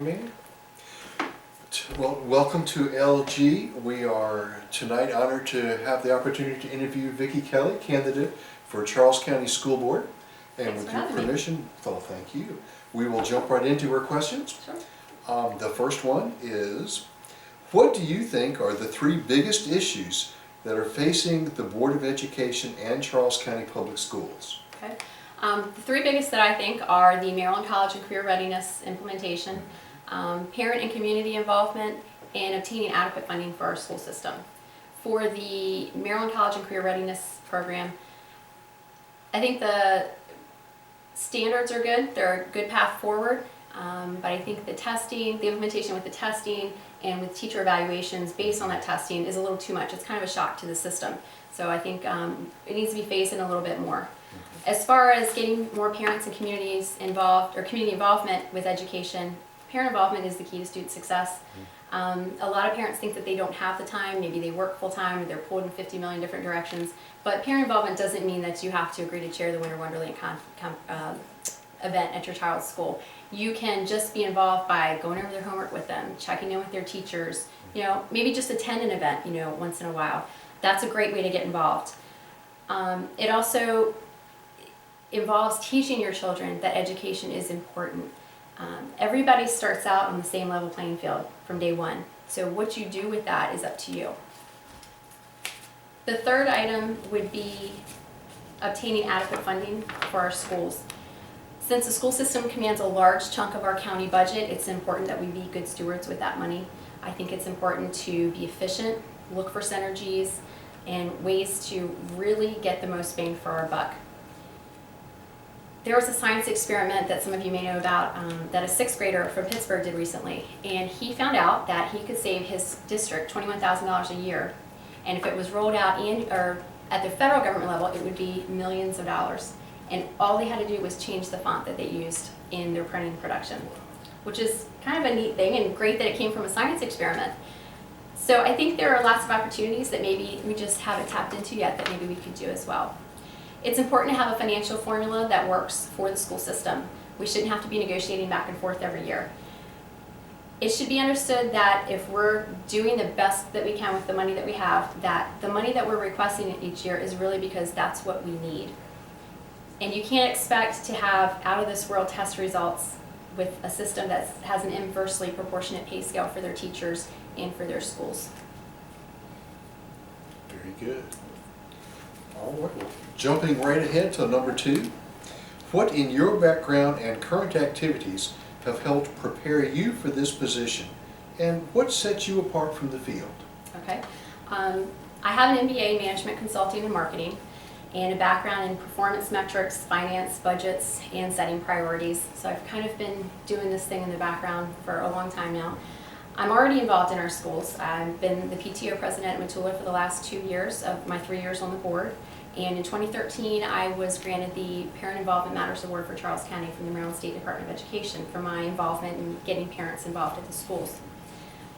Me? Well, welcome to ALG. We are tonight honored to have the opportunity to interview Vicki Kelly, candidate for Charles County School Board. And with your permission, well, thank you. We will jump right into her questions. Sure. The first one is, what do you think are the three biggest issues that are facing the Board of Education and Charles County Public Schools? Okay. The three biggest that I think are the Maryland College and Career Readiness implementation, parent and community involvement, and obtaining adequate funding for our school system. For the Maryland College and Career Readiness program, I think the standards are good. They're a good path forward, but I think the testing, the implementation with the testing and with teacher evaluations based on that testing is a little too much. It's kind of a shock to the system. So I think it needs to be phased in a little bit more. As far as getting more parents and communities involved, or community involvement with education, parent involvement is the key to student success. A lot of parents think that they don't have the time, maybe they work full time, or they're pulled in 50 million different directions, but parent involvement doesn't mean that you have to agree to chair the Winter Wonderland event at your child's school. You can just be involved by going over their homework with them, checking in with their teachers, maybe just attend an event, once in a while. That's a great way to get involved. It also involves teaching your children that education is important. Everybody starts out on the same level playing field from day one. So what you do with that is up to you. The third item would be obtaining adequate funding for our schools. Since the school system commands a large chunk of our county budget, it's important that we be good stewards with that money. I think it's important to be efficient, look for synergies, and ways to really get the most bang for our buck. There was a science experiment that some of you may know about that a sixth grader from Pittsburgh did recently, and he found out that he could save his district $21,000 a year, and if it was rolled out at the federal government level, it would be millions of dollars. And all they had to do was change the font that they used in their printing production, which is kind of a neat thing and great that it came from a science experiment. So I think there are lots of opportunities that maybe we just haven't tapped into yet that maybe we could do as well. It's important to have a financial formula that works for the school system. We shouldn't have to be negotiating back and forth every year. It should be understood that if we're doing the best that we can with the money that we have, that the money that we're requesting each year is really because that's what we need. And you can't expect to have out-of-this-world test results with a system that has an inversely proportionate pay scale for their teachers and for their schools. Very good. All right, well, jumping right ahead to number 2. What in your background and current activities have helped prepare you for this position, and what sets you apart from the field? Okay. I have an MBA in Management Consulting and Marketing, and a background in performance metrics, finance, budgets, and setting priorities. So I've kind of been doing this thing in the background for a long time now. I'm already involved in our schools. I've been the PTO president at Matula for the last 2 years of my 3 years on the board. And in 2013, I was granted the Parent Involvement Matters Award for Charles County from the Maryland State Department of Education for my involvement in getting parents involved at the schools.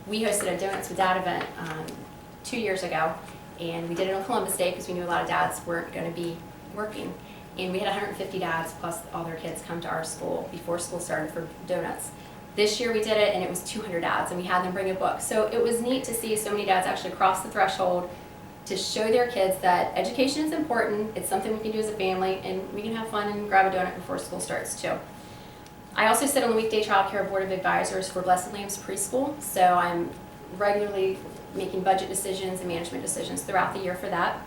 We hosted a Donuts with Dad event 2 years ago, and we did it on Columbus Day because we knew a lot of dads weren't going to be working. And we had 150 dads plus all their kids come to our school before school started for donuts. This year we did it, and it was 200 dads, and we had them bring a book. So it was neat to see so many dads actually cross the threshold to show their kids that education is important, it's something we can do as a family, and we can have fun and grab a donut before school starts too. I also sit on the Weekday Child Care Board of Advisors for Blessed Lambs Preschool, so I'm regularly making budget decisions and management decisions throughout the year for that.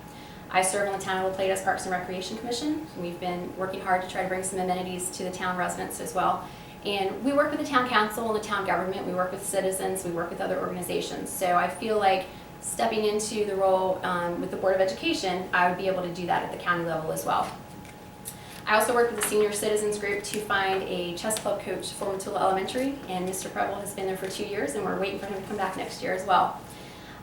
I serve on the Town of La Plata's Parks and Recreation Commission. We've been working hard to try to bring some amenities to the town residents as well. And we work with the town council and the town government, we work with citizens, we work with other organizations. So I feel like stepping into the role with the Board of Education, I would be able to do that at the county level as well. I also work with the senior citizens group to find a chess club coach for Matula Elementary, and Mr. Preble has been there for 2 years, and we're waiting for him to come back next year as well.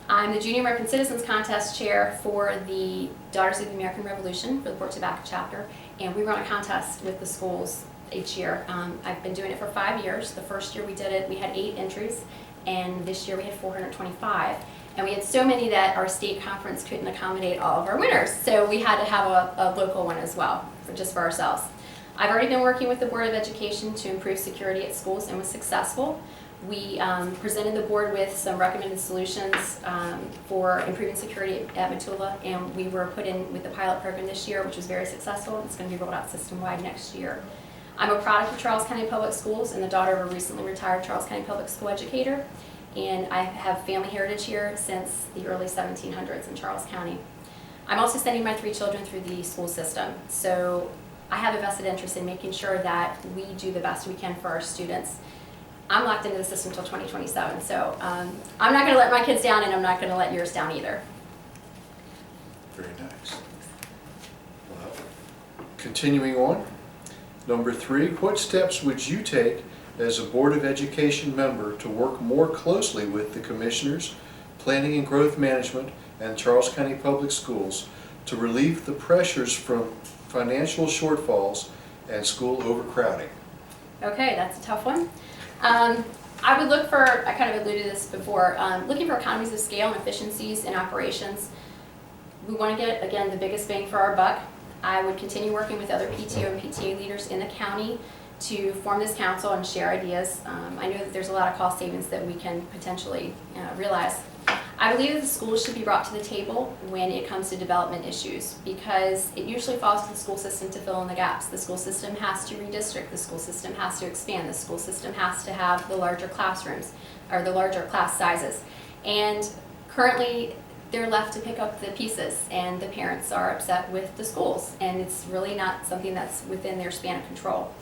I'm the Junior American Citizens Contest chair for the Daughters of the American Revolution for the Port Tobacco chapter, and we run a contest with the schools each year. I've been doing it for 5 years. The first year we did it, we had 8 entries, and this year we had 425. And we had so many that our state conference couldn't accommodate all of our winners. So we had to have a local one as well, just for ourselves. I've already been working with the Board of Education to improve security at schools and was successful. We presented the board with some recommended solutions for improving security at Metula, and we were put in with the pilot program this year, which was very successful. It's going to be rolled out system-wide next year. I'm a product of Charles County Public Schools and the daughter of a recently retired Charles County Public School educator, and I have family heritage here since the early 1700s in Charles County. I'm also sending my 3 children through the school system, so I have a vested interest in making sure that we do the best we can for our students. I'm locked into the system until 2027, so I'm not going to let my kids down, and I'm not going to let yours down either. Very nice. Well, continuing on, number 3, what steps would you take as a Board of Education member to work more closely with the commissioners, planning and growth management, and Charles County Public Schools to relieve the pressures from financial shortfalls and school overcrowding? Okay, that's a tough one. I would look for, I kind of alluded to this before, looking for economies of scale and efficiencies in operations. We want to get, again, the biggest bang for our buck. I would continue working with other PTO and PTA leaders in the county to form this council and share ideas. I know that there's a lot of cost savings that we can potentially realize. I believe that the schools should be brought to the table when it comes to development issues, because it usually falls to the school system to fill in the gaps. The school system has to redistrict, the school system has to expand, the school system has to have the larger classrooms or the larger class sizes. And currently they're left to pick up the pieces, and the parents are upset with the schools, and it's really not something that's within their span of control.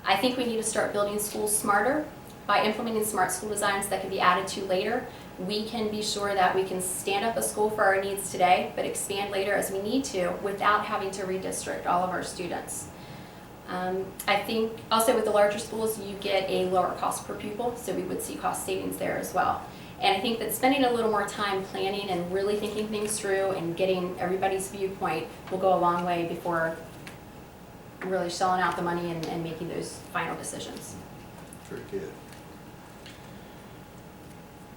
I think we need to start building schools smarter by implementing smart school designs that can be added to later. We can be sure that we can stand up a school for our needs today, but expand later as we need to without having to redistrict all of our students. I think also with the larger schools, you get a lower cost per pupil, so we would see cost savings there as well. And I think that spending a little more time planning and really thinking things through and getting everybody's viewpoint will go a long way before really shelling out the money and making those final decisions. Very good.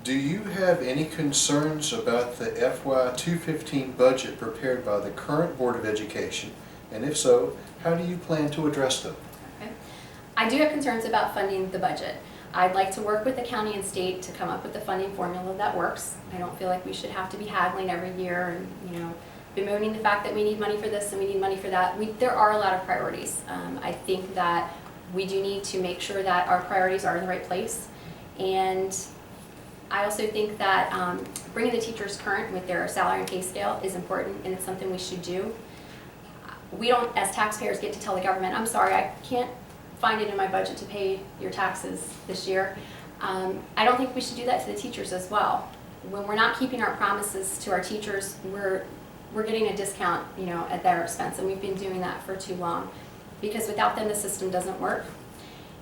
Do you have any concerns about the FY 2015 budget prepared by the current Board of Education? And if so, how do you plan to address them? Okay. I do have concerns about funding the budget. I'd like to work with the county and state to come up with a funding formula that works. I don't feel like we should have to be haggling every year and bemoaning the fact that we need money for this and we need money for that. There are a lot of priorities. I think that we do need to make sure that our priorities are in the right place. And I also think that bringing the teachers current with their salary and pay scale is important, and it's something we should do. We don't, as taxpayers, get to tell the government, I'm sorry, I can't find it in my budget to pay your taxes this year. I don't think we should do that to the teachers as well. When we're not keeping our promises to our teachers, we're getting a discount, at their expense, and we've been doing that for too long. Because without them, the system doesn't work.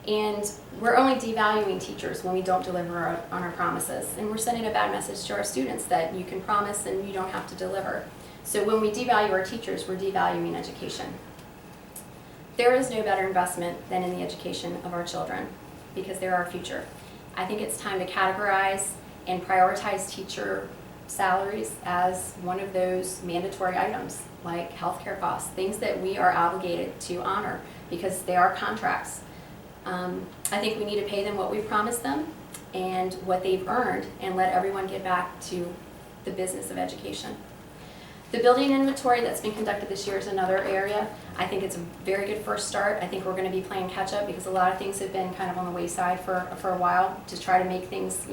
And we're only devaluing teachers when we don't deliver on our promises. And we're sending a bad message to our students that you can promise and you don't have to deliver. So when we devalue our teachers, we're devaluing education. There is no better investment than in the education of our children, because they're our future. I think it's time to categorize and prioritize teacher salaries as one of those mandatory items, like healthcare costs, things that we are obligated to honor because they are contracts. I think we need to pay them what we promised them and what they've earned, and let everyone get back to the business of education. The building inventory that's been conducted this year is another area. I think it's a very good first start. I think we're going to be playing catch up because a lot of things have been kind of on the wayside for a while to try to make things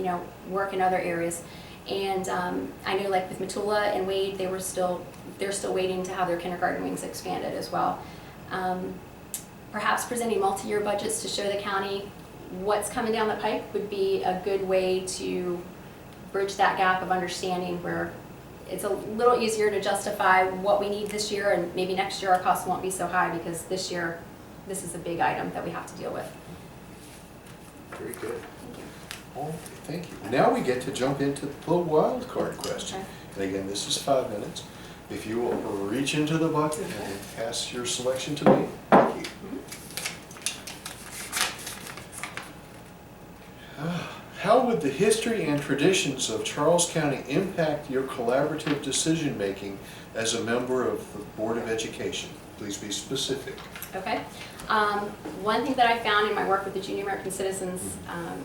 work in other areas. And I know, like with Metula and Wade, they're still waiting to have their kindergarten wings expanded as well. Perhaps presenting multi-year budgets to show the county what's coming down the pike would be a good way to bridge that gap of understanding, where it's a little easier to justify what we need this year, and maybe next year our costs won't be so high because this year this is a big item that we have to deal with. Very good. Thank you. Okay, thank you. Now we get to jump into the wild card question. Okay. And again, this is 5 minutes. If you will reach into the bucket and pass your selection to me, thank you. How would the history and traditions of Charles County impact your collaborative decision-making as a member of the Board of Education? Please be specific. Okay. One thing that I found in my work with the Junior American Citizens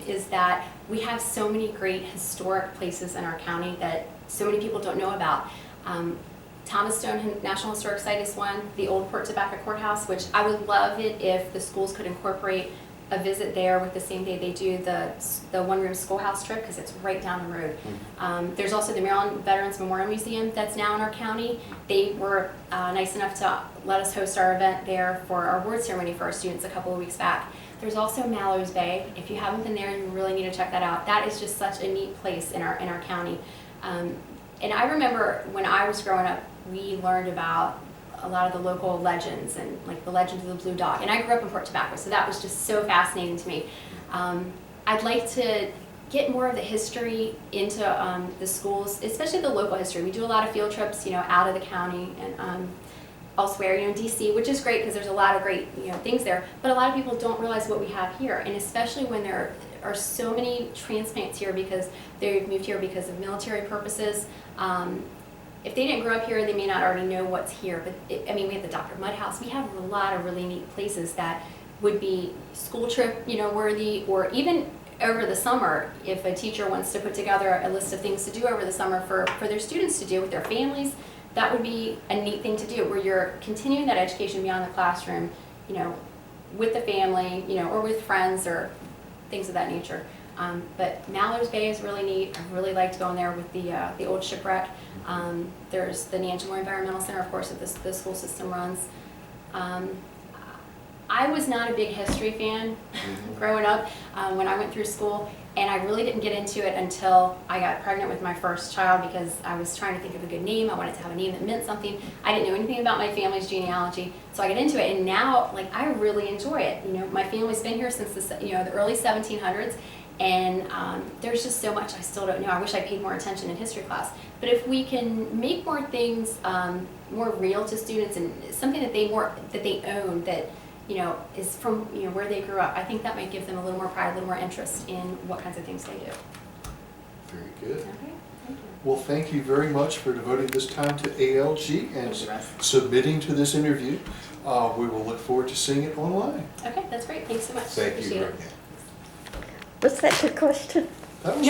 is that we have so many great historic places in our county that so many people don't know about. Thomas Stone National Historic Site is one, the old Port Tobacco Courthouse, which I would love it if the schools could incorporate a visit there with the same day they do the one-room schoolhouse trip, because it's right down the road. There's also the Maryland Veterans Memorial Museum that's now in our county. They were nice enough to let us host our event there for our award ceremony for our students a couple of weeks back. There's also Mallows Bay. If you haven't been there, you really need to check that out. That is just such a neat place in our county. And I remember when I was growing up, we learned about a lot of the local legends and like the legend of the Blue Dog. And I grew up in Port Tobacco, so that was just so fascinating to me. I'd like to get more of the history into the schools, especially the local history. We do a lot of field trips, out of the county and elsewhere, in DC, which is great because there's a lot of great, things there. But a lot of people don't realize what we have here, and especially when there are so many transplants here because they've moved here because of military purposes. If they didn't grow up here, they may not already know what's here. But we have the Dr. Mudd House. We have a lot of really neat places that would be school trip, worthy, or even over the summer, if a teacher wants to put together a list of things to do over the summer for their students to do with their families, that would be a neat thing to do, where you're continuing that education beyond the classroom, with the family, or with friends or things of that nature. But Mallows Bay is really neat. I really liked going there with the old shipwreck. There's the Nanjamore Environmental Center, of course, that the school system runs. I was not a big history fan growing up when I went through school, and I really didn't get into it until I got pregnant with my first child, because I was trying to think of a good name. I wanted to have a name that meant something. I didn't know anything about my family's genealogy, so I got into it, and now I really enjoy it. My family's been here since the early 1700s. And there's just so much I still don't know. I wish I paid more attention in history class. But if we can make more things more real to students, and something that they own, that is from where they grew up, I think that might give them a little more pride, a little more interest in what kinds of things they do. Very good. Okay, thank you. Well, thank you very much for devoting this time to ALG and Thank you, Russ. submitting to this interview. We will look forward to seeing it online. Okay, that's great. Thanks so much. Thank you Appreciate very it. much. Was that your question? That was